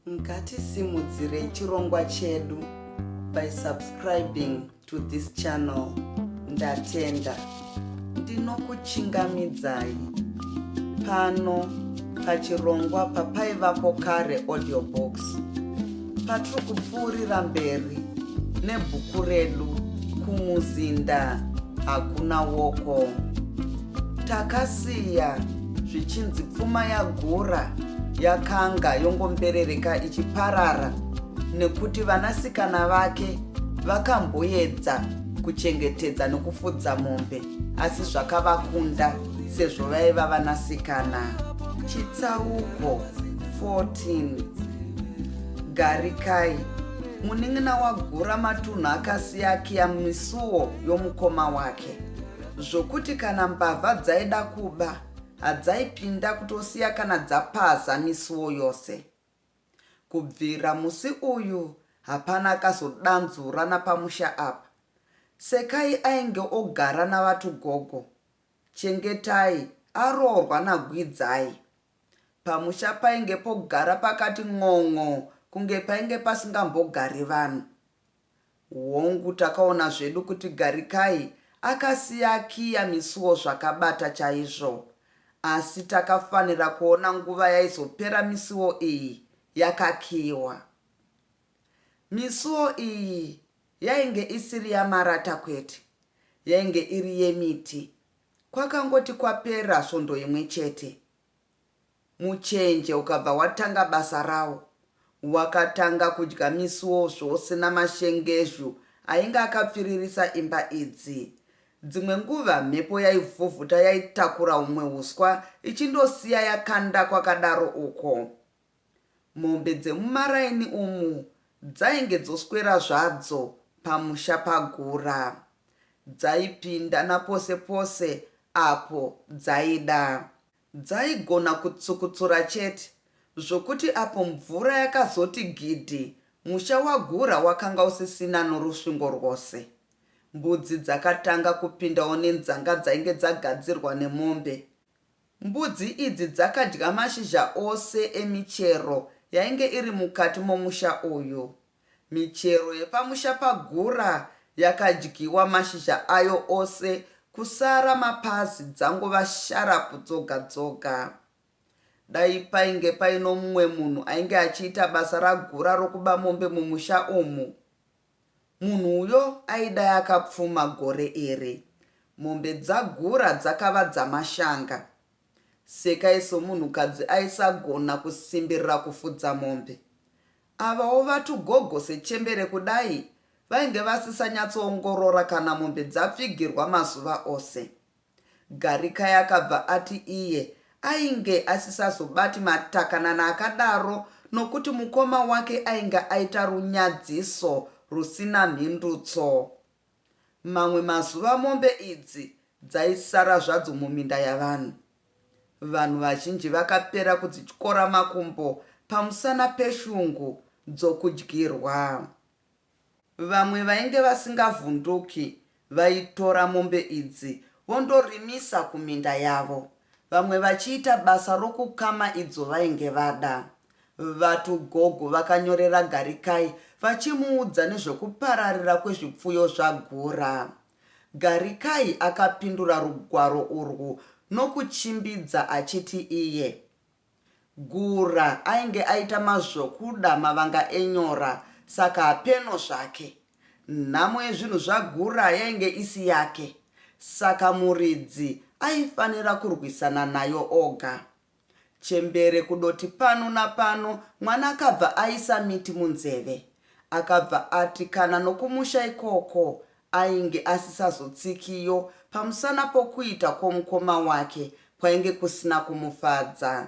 Ngatisimudzirei chirongwa chedu by subscribing to this channel. Ndatenda. Ndinokuchingamidzai pano pachirongwa papaivapo kare audiobox. Patiri kupfuurira mberi nebhuku redu Kumuzinda Hakuna Woko. Takasiya zvichinzi pfuma yagura yakanga yongomberereka ichiparara nekuti vanasikana vake vakamboedza kuchengetedza nokufudza mombe, asi zvakavakunda sezvo vaiva vanasikana. Chitsauko 14. Garikai, munin'ina wagura matunhu akasiyakiya misuwo yomukoma wake, zvokuti kana mbavha dzaida kuba hadzaipinda kutosiya kana dzapaza misuwo yose. Kubvira musi uyu hapana akazodanzura napamusha apa. Sekai ainge ogara navatugogo, Chengetai aroorwa naGwidzai. Pamusha painge pogara pakati ng'ong'o kunge painge pasingambogari vanhu. Hongu takaona zvedu kuti Garikai akasiyakiya misuwo zvakabata chaizvo, asi takafanira kuona nguva yaizopera misuwo iyi yakakiwa. Misuwo iyi yainge isiri yamarata kwete, yainge iri yemiti. Kwakangoti kwapera svondo imwe chete, muchenje ukabva watanga basa rawo, wakatanga kudya misuwo zvose namashengezvu ainge akapfiririsa imba idzi. Dzimwe nguva mhepo yaivhuvhuta yaitakura umwe uswa ichindosiya yakanda kwakadaro uko. Mombe dzemumaraini umu dzainge dzoswera zvadzo pamusha pagura. Dzaipinda napose pose apo dzaida. Dzaigona kutsukutsura chete, zvokuti apo mvura yakazoti gidhi, musha wagura wakanga usisina norusvingo rwose. Mbudzi dzakatanga kupindawo nenzanga dzainge dzagadzirwa nemombe. Mbudzi idzi dzakadya mashizha ose emichero yainge iri mukati momusha uyu. Michero yepamusha pagura yakadyiwa mashizha ayo ose, kusara mapazi dzangova sharapu dzoga dzoga. Dai painge paino mumwe munhu ainge achiita basa ragura rokuba mombe mumusha umu, munhu uyo aida yakapfuma gore iri. Mombe dzagura dzakava dzamashanga. Sekai somunhukadzi aisagona kusimbirira kufudza mombe. Avawo vatugogo sechembere kudai vainge vasisanyatsoongorora kana mombe dzapfigirwa mazuva ose. Garikai akabva ati iye ainge asisazobati matakanana akadaro nokuti mukoma wake ainge aita runyadziso rusina mhindutso. Mamwe mazuva mombe idzi dzaisara zvadzo muminda yavanhu. Vanhu vazhinji vakapera kudzityora makumbo pamusana peshungu dzokudyirwa. Vamwe vainge vasingavhunduki vaitora mombe idzi vondorimisa kuminda yavo, vamwe vachiita basa rokukama idzo vainge vada. Vatugogo vakanyorera Garikai vachimuudza nezvekupararira kwezvipfuyo zvagura. Garikai akapindura rugwaro urwu nokuchimbidza achiti iye, Gura ainge aita mazvokuda mavanga enyora, saka hapeno zvake. Nhamo yezvinhu zvagura yainge isi yake, saka muridzi aifanira kurwisana nayo oga. Chembere kudoti pano napano mwana akabva aisa miti munzeve. Akabva ati kana nokumusha ikoko ainge asisazotsikiyo pamusana pokuita kwomukoma wake kwainge kusina kumufadza.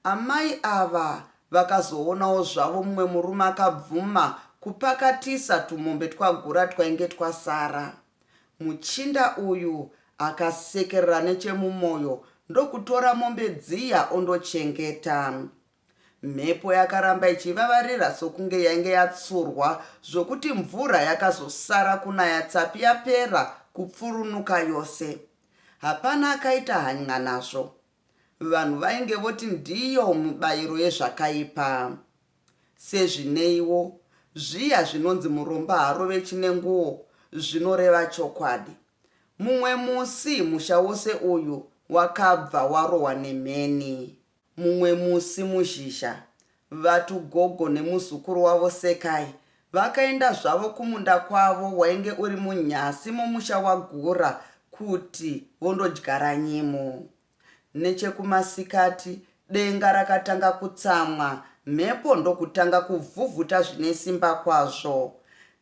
Amai ava vakazoonawo zvavo mumwe murume akabvuma kupakatisa tumombe twagura twainge twasara. Muchinda uyu akasekerera nechemumwoyo ndokutora mombe dziya ondochengeta. Mhepo yakaramba ichivavarira sokunge yainge yatsurwa, zvokuti mvura yakazosara kunaya tsapi yapera kupfurunuka yose. Hapana akaita hanya nazvo. vanhu vainge voti ndiyo mubayiro yezvakaipa. Sezvineiwo zviya zvinonzi muromba harove chinenguo zvinoreva chokwadi. Mumwe musi musha wose uyu wakabva warohwa nemheni. Mumwe musi muzhizha vatugogo nemuzukuru wavo Sekai vakaenda zvavo kumunda kwavo wainge uri munyasi momusha waGura kuti vondodyara nyimo. Nechekumasikati denga rakatanga kutsamwa, mhepo ndokutanga kuvhuvhuta zvine simba kwazvo.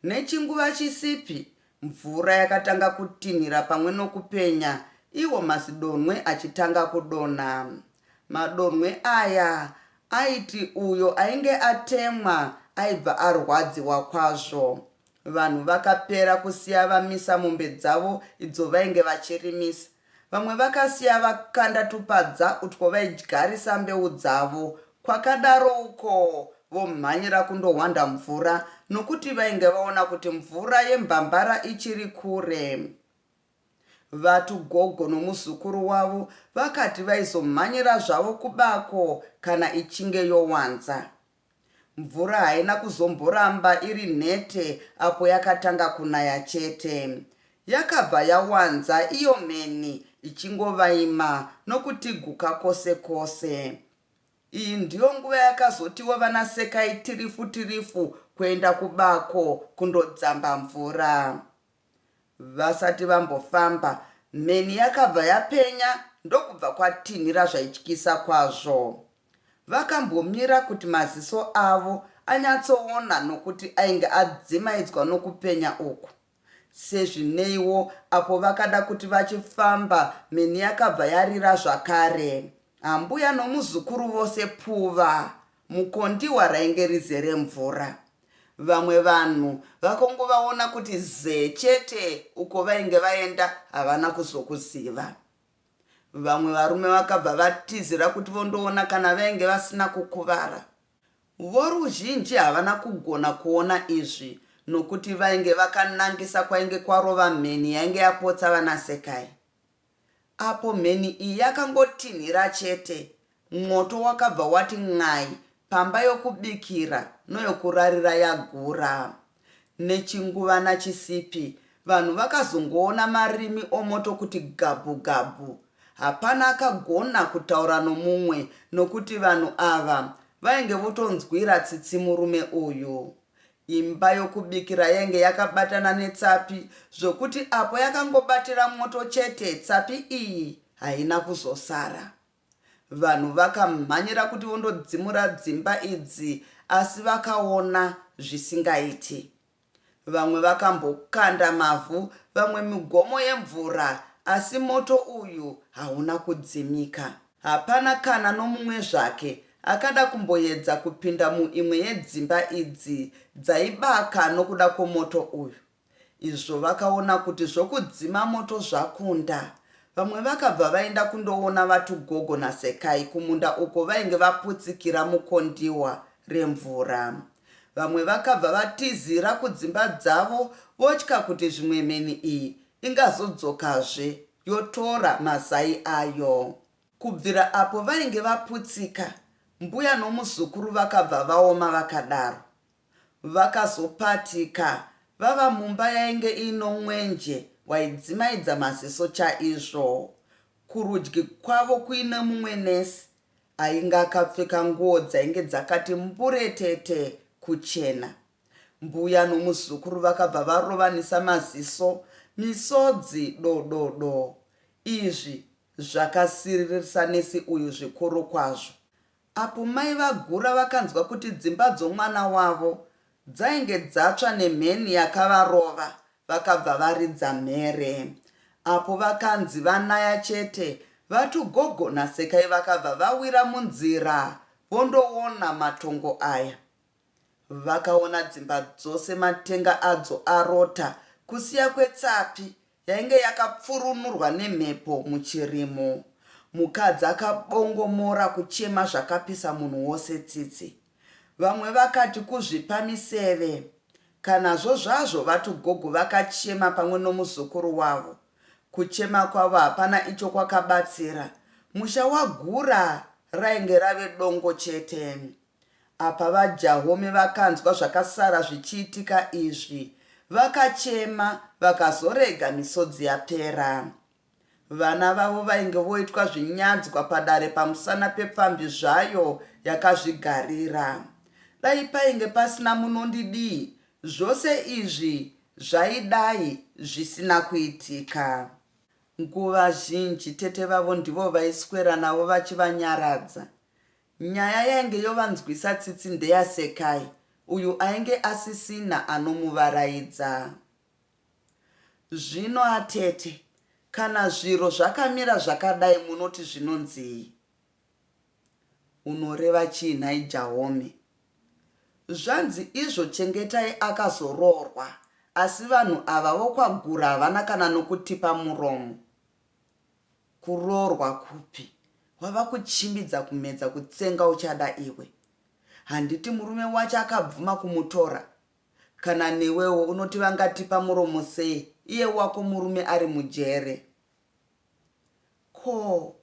Nechinguva chisipi mvura yakatanga kutinhira pamwe nokupenya, iwo mazidonhwe achitanga kudonha. Madonhwe aya aiti uyo ainge atemwa aibva arwadziwa kwazvo. Vanhu vakapera kusiya vamisa mombe dzavo idzo vainge vachirimisa. Vamwe vakasiya vakanda tupadza utwo vaidyarisa mbeu dzavo. Kwakadaro uko vomhanyira kundohwanda mvura nokuti vainge vaona kuti mvura yembambara ichiri kure. Vatugogo nomuzukuru wavo vakati vaizomhanyira zvavo kubako kana ichinge yowanza. Mvura haina kuzomboramba iri nhete apo yakatanga kunaya chete. Yakabva yawanza iyo mheni ichingovaima nokutiguka kose kose. Iyi ndiyo nguva yakazotiwo vana Sekai tirifu kuenda kubako kundodzamba mvura. Vasati vambofamba, mheni yakabva yapenya ndokubva kwatinhira zvaityisa kwazvo. Vakambomira kuti maziso avo anyatsoona nokuti ainge adzimaidzwa nokupenya uku. Sezvineiwo apo vakada kuti vachifamba, mheni yakabva yarira zvakare. Ambuya nomuzukuru vose pfuva, mukondiwa rainge rizere mvura. Vamwe vanhu vakongovaona kuti ze chete uko vainge vaenda havana kuzokuziva. Vamwe varume vakabva vatizira kuti vondoona kana vainge vasina kukuvara. Voruzhinji havana kugona kuona izvi nokuti vainge vakanangisa kwainge kwarova mheni yainge yapotsa vana Sekai. Apo mheni iyi yakangotinhira chete, mwoto wakabva wati n'ai pamba yokubikira noyokurarira yaGura. Nechinguva nachisipi vanhu vakazongoona marimi omoto kuti gabhu gabhu. Hapana akagona kutaura nomumwe nokuti vanhu ava vainge votonzwira tsitsi murume uyu. Imba yokubikira yainge yakabatana netsapi zvokuti apo yakangobatira moto chete, tsapi iyi haina kuzosara. Vanhu vakamhanyira kuti vondodzimura dzimba idzi, asi vakaona zvisingaiti. Vamwe vakambokanda mavhu, vamwe migomo yemvura, asi moto uyu hauna kudzimika. Hapana kana nomumwe zvake akada kumboedza kupinda muimwe yedzimba idzi dzaibaka nokuda kwomoto uyu. Izvo vakaona kuti zvokudzima moto zvakunda. Vamwe vakabva vaenda kundoona vatugogo naSekai kumunda uko vainge vaputsikira mukondiwa remvura. Vamwe vakabva vatizira kudzimba dzavo votya kuti zvimwe mheni iyi ingazodzokazve yotora mazai ayo. Kubvira apo vainge vaputsika, mbuya nomuzukuru vakabva vaoma vakadaro. Vakazopatika vava mumba yainge ino mwenje waidzimaidza maziso chaizvo. Kurudyi kwavo kuine mumwe nesi ainge akapfeka nguo dzainge dzakati mburetete kuchena. Mbuya nomuzukuru vakabva varovanisa maziso, misodzi dododo. Izvi zvakasiririsa nesi uyu zvikuru kwazvo. Apo mai vaGura vakanzwa kuti dzimba dzomwana wavo dzainge dzatsva nemheni yakavarova, vakabva varidza mhere. Apo vakanzi vanaya chete, vatugogo naSekai vakabva vawira munzira vondoona matongo aya. Vakaona dzimba dzose matenga adzo arota, kusiya kwetsapi yainge yakapfurunurwa nemhepo muchirimo. Mukadzi akabongomora kuchema zvakapisa munhu wose tsitsi. Vamwe vakati kuzvipa miseve. Kanazvo zvazvo vatugogo vakachema pamwe nomuzukuru wavo. Kuchema kwavo hapana icho kwakabatsira. Musha wagura rainge rave dongo chete. Apa vaJahome vakanzwa zvakasara zvichiitika izvi, vakachema vakazorega misodzi yapera. Vana vavo vainge voitwa zvinyadzwa padare pamusana pepfambi zvayo yakazvigarira. Dai painge pasina munondidii, zvose izvi zvaidai zvisina kuitika. Nguva zhinji tete vavo ndivo vaiswera navo vachivanyaradza. Nyaya yainge yovanzwisa tsitsi ndeyaSekai, uyu ainge asisina anomuvaraidza. Zvino atete, kana zviro zvakamira zvakadai munoti zvinonzii? Unoreva chii nhai Jahome? Zvanzi izvo Chengetai akazoroorwa, asi vanhu ava vokwagura havana kana nokutipa muromo. Kuroorwa kupi? Wava kuchimbidza kumedza kutsenga uchada iwe. Handiti murume wacho akabvuma kumutora. Kana newewo unoti vangatipa muromo sei, iye wako murume ari mujere. Ko,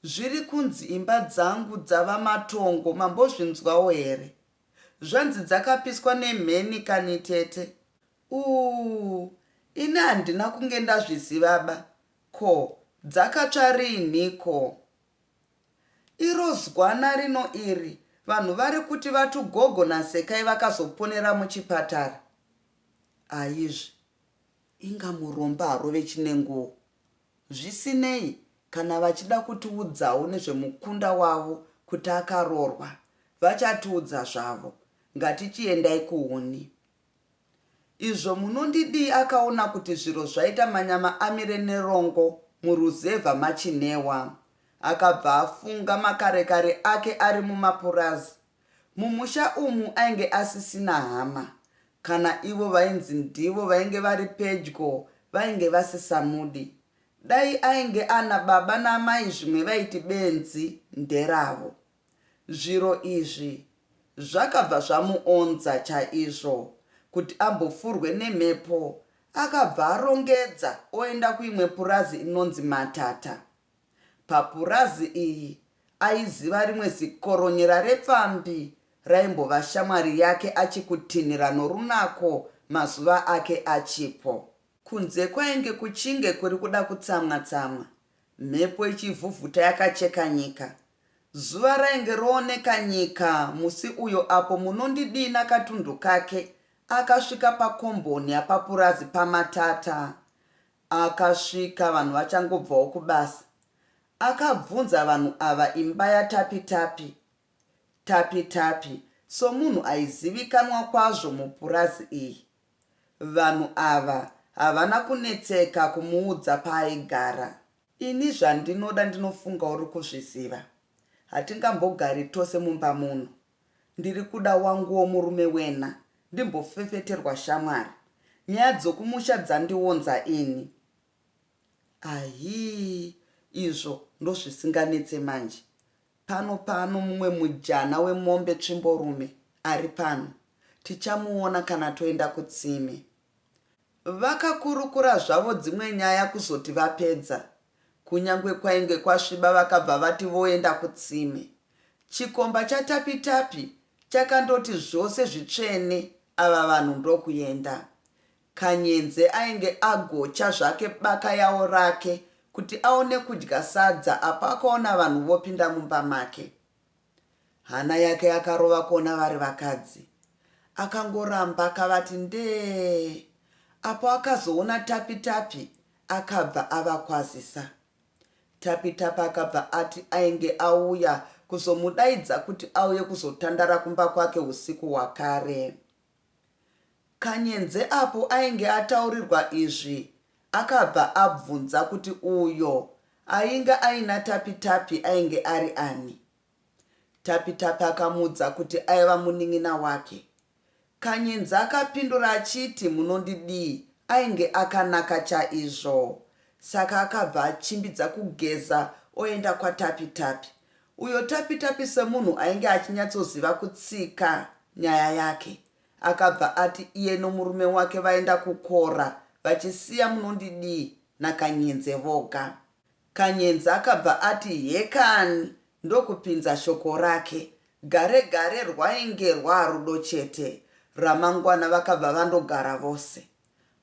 zviri kunzi imba dzangu dzava matongo, mambozvinzwawo here? Zvanzi dzakapiswa nemheni kani tete? Ine handina kunge ndazvizivaba. Ko, dzakatsva riiniko? Iro zwana rino iri, vanhu vari kuti vatuGogo naSekai vakazoponera muchipatara. Aizvi, inga muromba harove chinenguo. Zvisinei, kana vachida kutiudzawo nezvemukunda wavo kuti akaroorwa, vachatiudza zvavo. Ngatichiendai kuhuni. Izvo munondidii akaona kuti zviro zvaita manyama amire nerongo muruzevha machinewa. Akabva afunga makarekare ake ari mumapurazi. Mumusha umu ainge asisina hama. Kana ivo vainzi ndivo vainge vari pedyo, vainge vasisamudi. Dai ainge ana baba namai zvimwe vaiti benzi nderavo. Zviro izvi zvakabva zvamuonza chaizvo kuti ambofurwe nemhepo. Akabva arongedza oenda kuimwe purazi inonzi Matata. Papurazi iyi aiziva rimwe zikoronyera repfambi raimbova shamwari yake achikutinhira norunako mazuva ake achipo. Kunze kwainge kuchinge kuri kuda kutsamwa-tsamwa, mhepo ichivhuvhuta yakacheka nyika. Zuva rainge rooneka nyika musi uyo apo munondidii nakatundu kake akasvika pakomboni yapapurazi paMatata. Akasvika vanhu vachangobvawo kubasa. Akabvunza vanhu ava imba yaTapitapi. Tapitapi somunhu aizivikanwa kwazvo mupurazi iyi. Vanhu ava havana kunetseka kumuudza paaigara. Ini zvandinoda ndinofunga uri kuzviziva. Hatingambogari tose mumba muno. Ndiri kuda wanguwo murume wena, ndimbofefeterwa shamwari. Nyaya dzokumusha dzandionza ini. Ahi, izvo ndozvisinganetse manje. Pano mumwe mujana wemombe tsvimborume ari pano. Tichamuona kana toenda kutsime. Vakakurukura zvavo dzimwe nyaya kuzoti vapedza. Kunyangwe kwainge kwasviba vakabva vati voenda kutsime. Chikomba chaTapitapi chakandoti zvose zvitsvene, ava vanhu ndokuenda. Kanyenze ainge agocha zvake baka yawo rake kuti aone kudya sadza apa akaona vanhu vopinda mumba make. Hana yake yakarova kuona vari vakadzi. Akangoramba akavati ndee. Apo akazoona Tapitapi akabva avakwazisa. Tapitapi akabva ati ainge auya kuzomudaidza kuti auye kuzotandara kumba kwake usiku hwakare. Kanyenze apo ainge ataurirwa izvi, akabva abvunza kuti uyo ainge aina Tapitapi ainge ari ani. Tapitapi akamudza kuti aiva munin'ina wake. Kanyenze akapindura achiti munondidii ainge akanaka chaizvo. Saka akabva achimbidza kugeza oenda kwaTapitapi. Uyo Tapitapi semunhu ainge achinyatsoziva kutsika nyaya yake. Akabva ati iye nomurume wake vaenda kukora vachisiya munondidii nakanyenze voga. Kanyenzi akabva ati hekani ndokupinza shoko rake. Gare gare rwainge rwarudo chete. Ramangwana vakabva vandogara vose.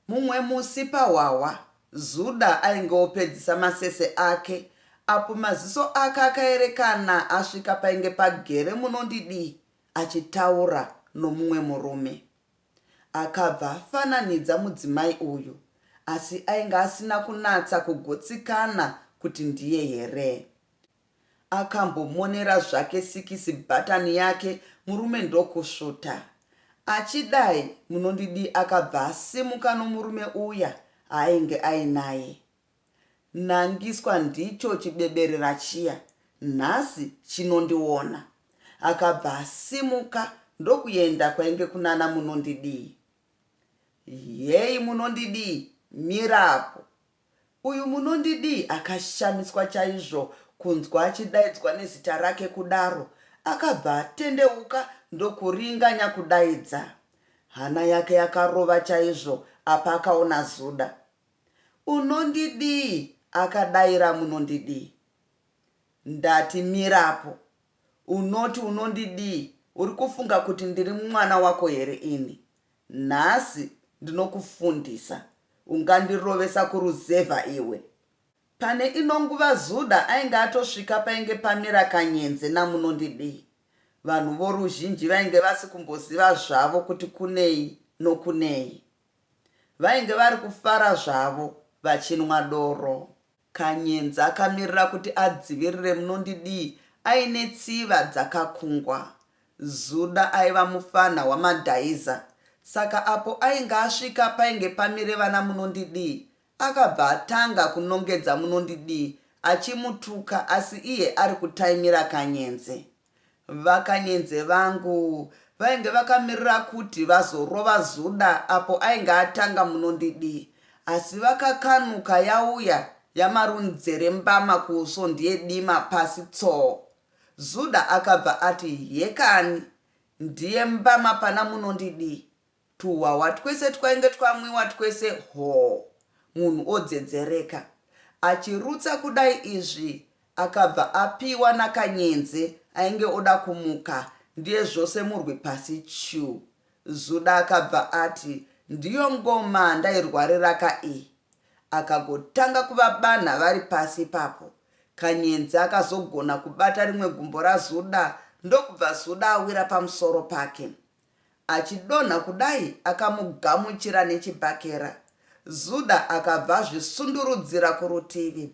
Mumwe musi pahwahwa, Zuda ainge opedzisa masese ake. Apo maziso ake akaerekana asvika painge pagere munondidi achitaura nomumwe murume. Akabva afananidza mudzimai uyu, asi ainge asina kunatsa kugotsikana kuti ndiye here. Akambomonera zvake sikisi bhatani yake, murume ndokusvuta. Achidai munondidi akabva asimuka nomurume uya ainge ainaye. Nangiswa ndicho chibeberera chiya, nhasi chinondiona. Akabva asimuka ndokuenda kwainge kunana munondidi. Yei munondidi, mirapo. Uyu munondidi akashamiswa chaizvo kunzwa achidaidzwa nezita rake kudaro. Akabva atendeuka ndokuringanya kudaidza. Hana yake yakarova chaizvo apa akaona Zuda. Unondidi, akadaira munondidi. Ndati mirapo. Unoti unondidi, uri kufunga kuti ndiri mwana wako here ini? Nhasi ndinokufundisa. Ungandirovesa kuruzevha iwe. Pane inonguva Zuda ainge atosvika painge pamira Kanyenze namunondidi. Vanhu voruzhinji vainge vasi kumboziva zvavo kuti kunei nokunei. Vainge vari kufara zvavo vachinwa doro. Kanyenze akamirira kuti adzivirire munondidi aine tsiva dzakakungwa. Zuda aiva mufana wamadhaiza. Saka apo ainge asvika painge pamire vana munondidi, akabva atanga kunongedza munondidi achimutuka, asi iye ari kutaimira Kanyenze. Vakanyenze vangu vainge vakamirira kuti vazorova Zuda apo ainge atanga munondidi, asi vakakanuka yauya yamarunzere mbama kuuso ndiye dima pasi tso. Zuda akabva ati hekani ndiye mbama pana munondidi. Tuhwawa twese twainge twamwiwa twese ho. Munhu odzedzereka. Achirutsa kudai izvi, akabva apiwa naKanyenze ainge oda kumuka, ndiye zvose murwi pasi chu. Zuda akabva ati ndiyo ngoma ndairwarira kai. Akagotanga kuvabana vari pasi papo. Kanyenze akazogona kubata rimwe gumbo raZuda, ndokubva Zuda awira pamusoro pake. Achidonha kudai akamugamuchira nechibhakera. Zuda akabva zvisundurudzira kurutivi.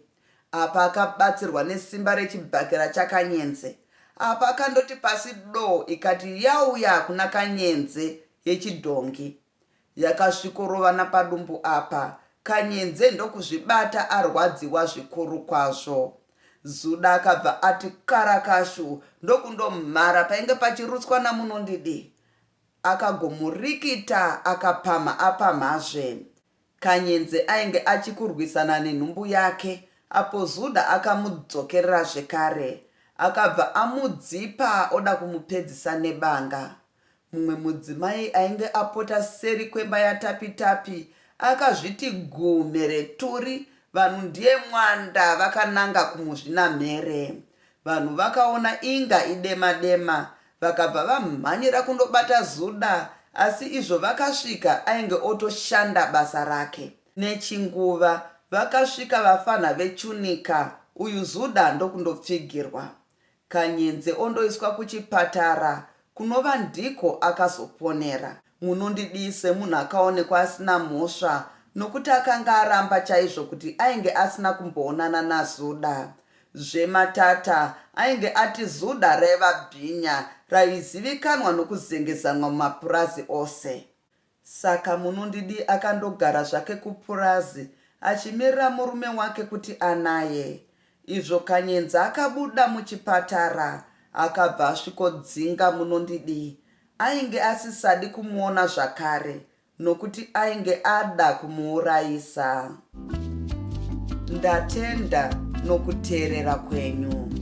Apa akabatsirwa nesimba rechibhakera chaKanyenze. Apa akandoti pasi do ikati yauya kuna Kanyenze yechidhongi. Yakasvikorova napadumbu apa. Kanyenze ndokuzvibata arwadziwa zvikuru kwazvo. Zuda akabva ati karakashu ndokundomhara painge pachirutswa namunondidi. Akagomurikita akapama apamhazve. Kanyenze ainge achikurwisana nenhumbu yake. Apo Zuda akamudzokerera zvekare. Akabva amudzipa oda kumupedzisa nebanga. Mumwe mudzimai ainge apota seri kwemba yatapitapi akazviti gumereturi. Vanhu ndiye mwanda vakananga kumuzvinamhere. Vanhu vakaona inga idema dema. Vakabva vamhanyira kundobata Zuda, asi izvo vakasvika ainge otoshanda basa rake. Nechinguva vakasvika vafana vechunika, uyu Zuda ndokundopfigirwa. Kanyenze ondoiswa kuchipatara, kunova ndiko akazoponera. Munondidi semunhu akaonekwa asina mhosva, nokuti akanga aramba chaizvo kuti ainge asina kumboonana naZuda. Zvematata ainge ati Zuda raiva bhinya, raizivikanwa nokuzengezanwa mumapurazi ose. Saka munondidi akandogara zvake kupurazi achimirira murume wake kuti anaye. Izvo Kanyenze akabuda muchipatara akabva asvikodzinga munondidi. Ainge asisadi kumuona zvakare nokuti ainge ada kumuurayisa. Ndatenda nokuteerera kwenyu.